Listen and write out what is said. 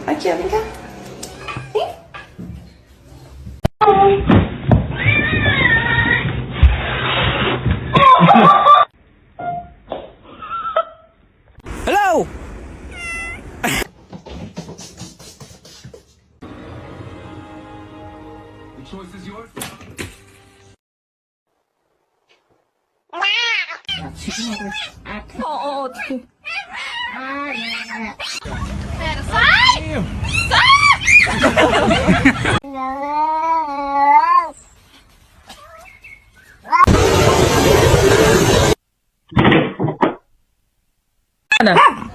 Aqui, ó, vem cá. Vem. Hello! The choice is yours. Ano?